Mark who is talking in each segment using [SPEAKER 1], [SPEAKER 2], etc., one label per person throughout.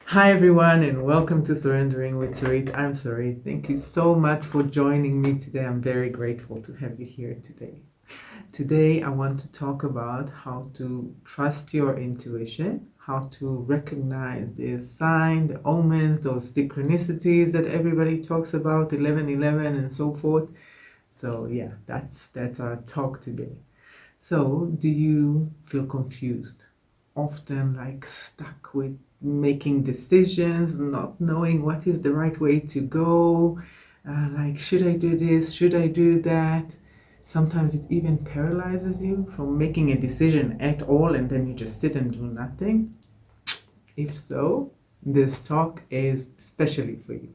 [SPEAKER 1] Hi everyone, and welcome to Surrendering with Sarit. I'm Sarit. Thank you so much for joining me today. I'm very grateful to have you here today. Today I want to talk about how to trust your intuition, how to recognize the sign, the omens, those synchronicities that everybody talks about, 1111 and so forth. So yeah, that's our talk today. So, do you feel confused? Often like stuck with making decisions, not knowing what is the right way to go, like should I do this, should I do that? Sometimes it even paralyzes you from making a decision at all, and then you just sit and do nothing. If so, this talk is especially for you.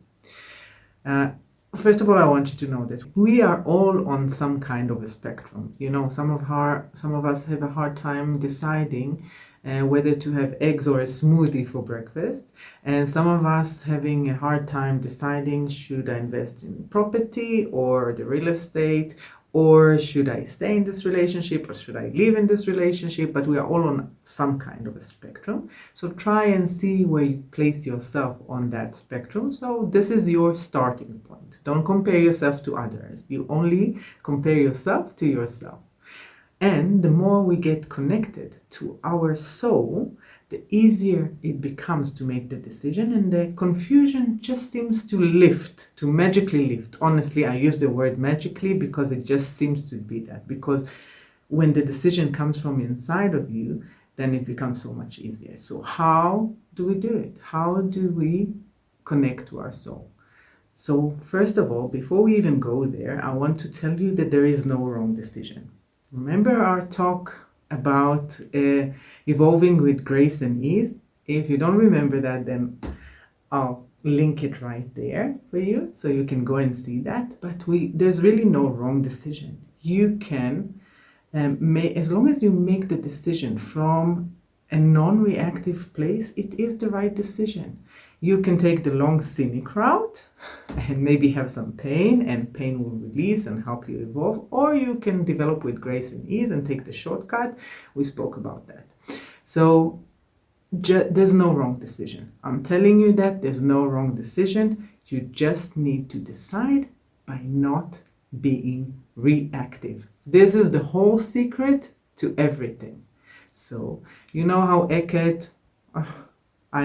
[SPEAKER 1] First of all, I want you to know that we are all on some kind of a spectrum. You know, some of us have a hard time deciding whether to have eggs or a smoothie for breakfast, and some of us having a hard time deciding should I invest in property or the real estate, or should I stay in this relationship or should I leave in this relationship? But we are all on some kind of a spectrum. So try and see where you place yourself on that spectrum. So this is your starting point. Don't compare yourself to others. You only compare yourself to yourself. And the more we get connected to our soul, the easier it becomes to make the decision, and the confusion just seems to lift, to magically lift. Honestly, I use the word magically because it just seems to be that. Because when the decision comes from inside of you, then it becomes so much easier. So how do we do it? How do we connect to our soul? So first of all, before we even go there, I want to tell you that there is no wrong decision. Remember our talk about evolving with grace and ease? If you don't remember that, then I'll link it right there for you so you can go and see that. But there's really no wrong decision. You can, as long as you make the decision from a non-reactive place, it is the right decision. You can take the long cynic route and maybe have some pain, and pain will release and help you evolve, or you can develop with grace and ease and take the shortcut. We spoke about that. So there's no wrong decision. I'm telling you that there's no wrong decision. You just need to decide by not being reactive. This is the whole secret to everything. So you know how Eckhart, I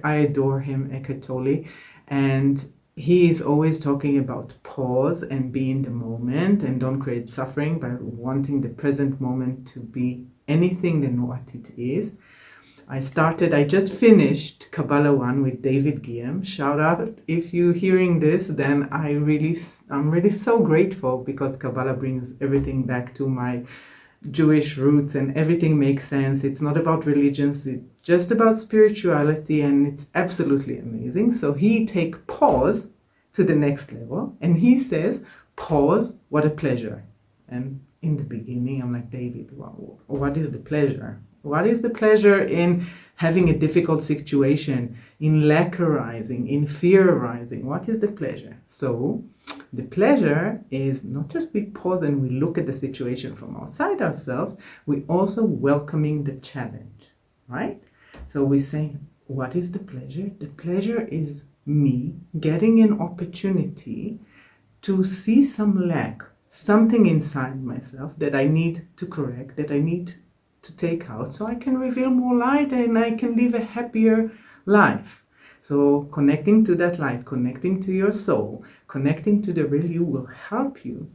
[SPEAKER 1] adore him, Eckhart Tolle, and he is always talking about pause and be in the moment and don't create suffering by wanting the present moment to be anything than what it is. I just finished Kabbalah 1 with David Guillaume. Shout out if you're hearing this, then I'm really so grateful, because Kabbalah brings everything back to my Jewish roots and everything makes sense. It's not about religions, it's just about spirituality, and it's absolutely amazing. So he take pause to the next level, and he says, pause, what a pleasure. And in the beginning, I'm like, David, wow, what is the pleasure? What is the pleasure in having a difficult situation, in lack arising, in fear arising? What is the pleasure? So the pleasure is not just we pause and we look at the situation from outside ourselves, we also welcoming the challenge, right? So we say, what is the pleasure? The pleasure is me getting an opportunity to see some lack, something inside myself that I need to correct, that I need to take out, so I can reveal more light and I can live a happier life. So connecting to that light, connecting to your soul, connecting to the real you will help you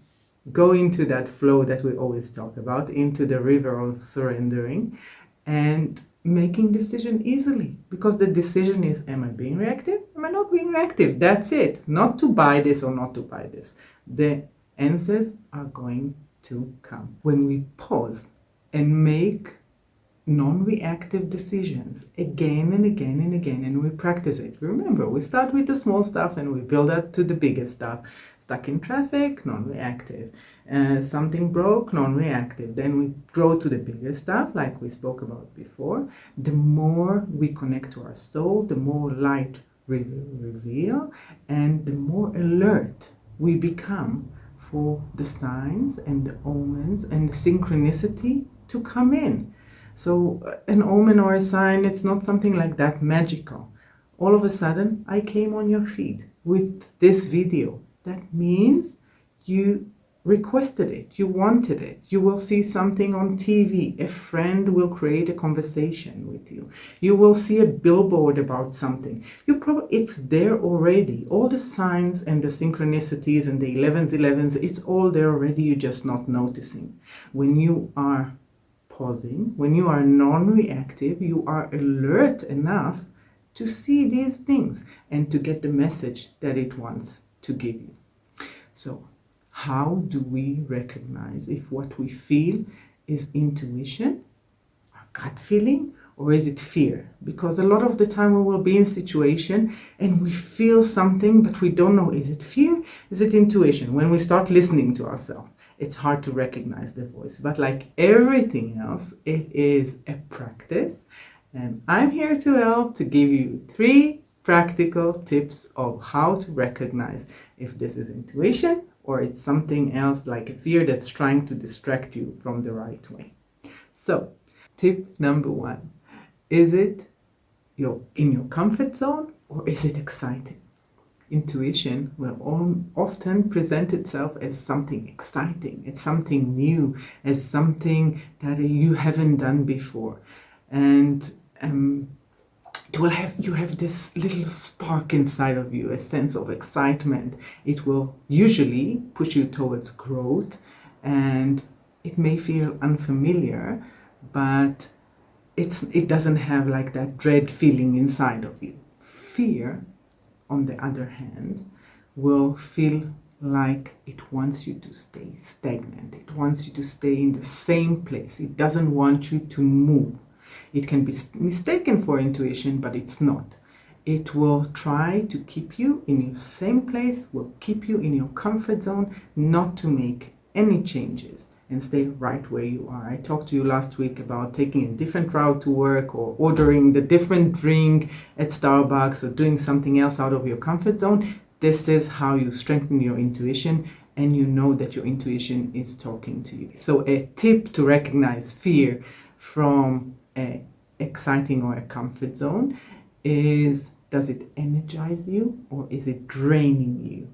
[SPEAKER 1] go into that flow that we always talk about, into the river of surrendering and making decision easily. Because the decision is, am I being reactive? Am I not being reactive? That's it. Not to buy this or not to buy this. The answers are going to come. When we pause and make non-reactive decisions again and again and again, and we practice it. Remember, we start with the small stuff and we build up to the biggest stuff. Stuck in traffic, non-reactive. Something broke, non-reactive. Then we grow to the bigger stuff, like we spoke about before. The more we connect to our soul, the more light we reveal, and the more alert we become for the signs and the omens and the synchronicity to come in. So an omen or a sign, it's not something like that magical. All of a sudden, I came on your feed with this video. That means you requested it, you wanted it. You will see something on TV. A friend will create a conversation with you. You will see a billboard about something. It's there already. All the signs and the synchronicities and the 11s, it's all there already. You're just not noticing. When you are pausing, when you are non-reactive, you are alert enough to see these things and to get the message that it wants to give you. So, how do we recognize if what we feel is intuition, our gut feeling, or is it fear? Because a lot of the time we will be in situation and we feel something, but we don't know, is it fear? Is it intuition? When we start listening to ourselves, it's hard to recognize the voice. But like everything else, it is a practice. And I'm here to help to give you 3 practical tips of how to recognize if this is intuition or it's something else like a fear that's trying to distract you from the right way. So, tip number 1, is it in your comfort zone or is it exciting? Intuition will often present itself as something exciting, as something new, as something that you haven't done before. And you have this little spark inside of you, a sense of excitement. It will usually push you towards growth, and it may feel unfamiliar, but it doesn't have like that dread feeling inside of you. Fear, on the other hand, will feel like it wants you to stay stagnant. It wants you to stay in the same place. It doesn't want you to move. It can be mistaken for intuition, but it's not. It will try to keep you in your same place, will keep you in your comfort zone, not to make any changes and stay right where you are. I talked to you last week about taking a different route to work or ordering the different drink at Starbucks or doing something else out of your comfort zone. This is how you strengthen your intuition and you know that your intuition is talking to you. So a tip to recognize fear from a exciting or a comfort zone is, does it energize you or is it draining you?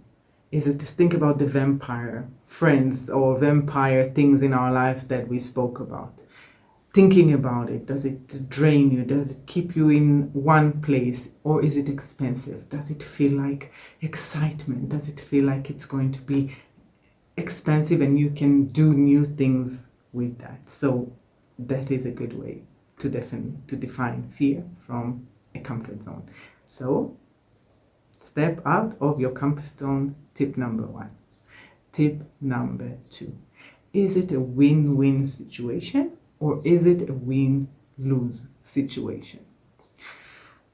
[SPEAKER 1] Is it, just think about the vampire friends or vampire things in our lives that we spoke about. Thinking about it, does it drain you? Does it keep you in one place or is it expansive? Does it feel like excitement? Does it feel like it's going to be expansive and you can do new things with that? So that is a good way to define fear from a comfort zone. So step out of your comfort zone, tip number 1. Tip number 2, is it a win-win situation or is it a win-lose situation?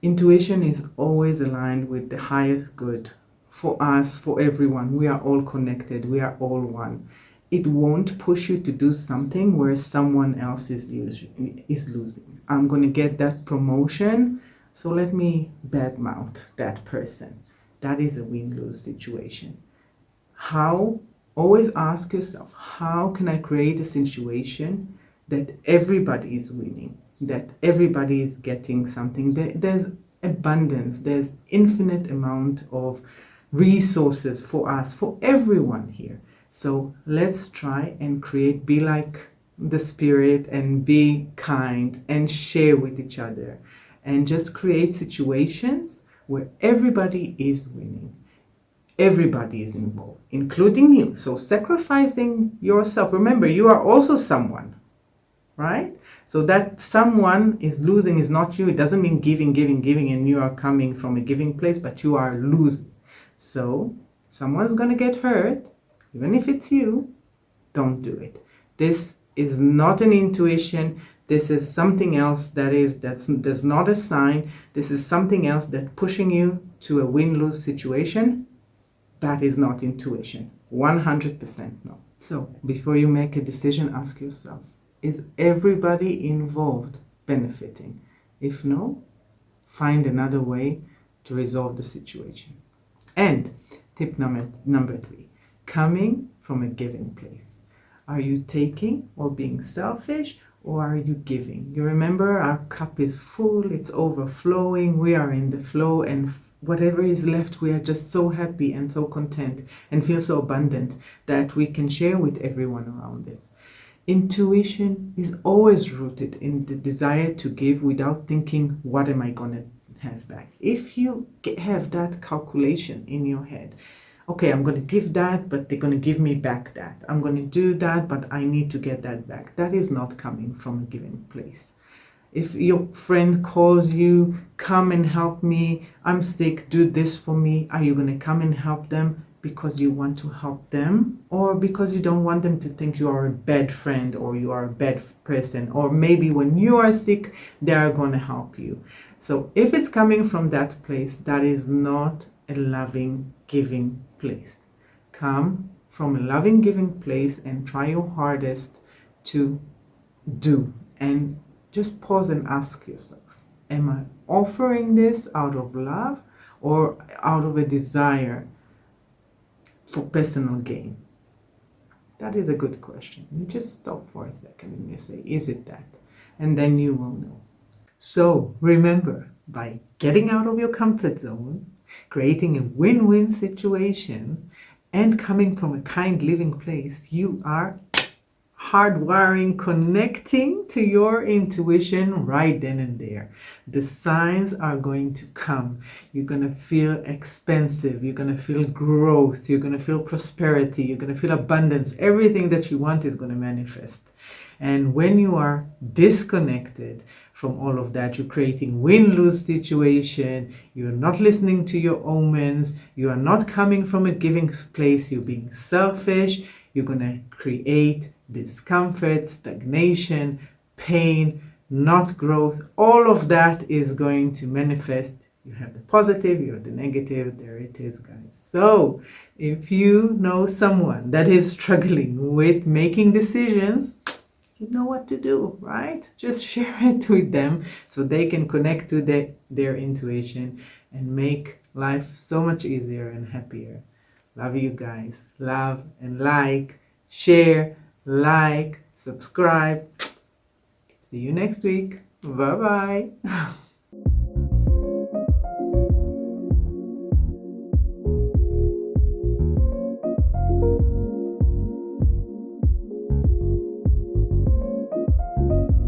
[SPEAKER 1] Intuition is always aligned with the highest good for us, for everyone. We are all connected, we are all one. It won't push you to do something where someone else is losing. I'm going to get that promotion, so let me badmouth that person. That is a win-lose situation. Always ask yourself, how can I create a situation that everybody is winning, that everybody is getting something? There's abundance, there's infinite amount of resources for us, for everyone here. So let's try and be like the spirit and be kind and share with each other and just create situations where everybody is winning. Everybody is involved, including you. So sacrificing yourself. Remember, you are also someone, right? So that someone is losing is not you. It doesn't mean giving, and you are coming from a giving place, but you are losing. So someone's going to get hurt. Even if it's you, don't do it. This is not an intuition. This is something else that's not a sign. This is something else that's pushing you to a win-lose situation. That is not intuition. 100% no. So before you make a decision, ask yourself, is everybody involved benefiting? If no, find another way to resolve the situation. And tip number 3. Coming from a giving place. Are you taking or being selfish, or are you giving? You remember, our cup is full, it's overflowing, we are in the flow, and whatever is left, we are just so happy and so content and feel so abundant that we can share with everyone around us. Intuition is always rooted in the desire to give without thinking, what am I going to have back? If you have that calculation in your head, okay, I'm going to give that, but they're going to give me back that. I'm going to do that, but I need to get that back. That is not coming from a giving place. If your friend calls you, come and help me, I'm sick, do this for me, are you going to come and help them because you want to help them, or because you don't want them to think you are a bad friend or you are a bad person, or maybe when you are sick, they are going to help you? So if it's coming from that place, that is not a loving, giving place. Come from a loving, giving place and try your hardest to do. And just pause and ask yourself, am I offering this out of love or out of a desire for personal gain? That is a good question. You just stop for a second and you say, is it that? And then you will know. So remember, by getting out of your comfort zone, creating a win-win situation, and coming from a kind living place, you are hardwiring, connecting to your intuition right then and there. The signs are going to come. You're going to feel expansive. You're going to feel growth. You're going to feel prosperity. You're going to feel abundance. Everything that you want is going to manifest. And when you are disconnected from all of that, you're creating win-lose situation. You're not listening to your omens. You are not coming from a giving place. You're being selfish. You're going to create discomfort, stagnation, pain, not growth. All of that is going to manifest. You have the positive, you have the negative. There it is, guys. So if you know someone that is struggling with making decisions, you know what to do, right? Just share it with them so they can connect to their intuition and make life so much easier and happier. Love you guys. Love and like, share, like, subscribe. See you next week. Bye-bye.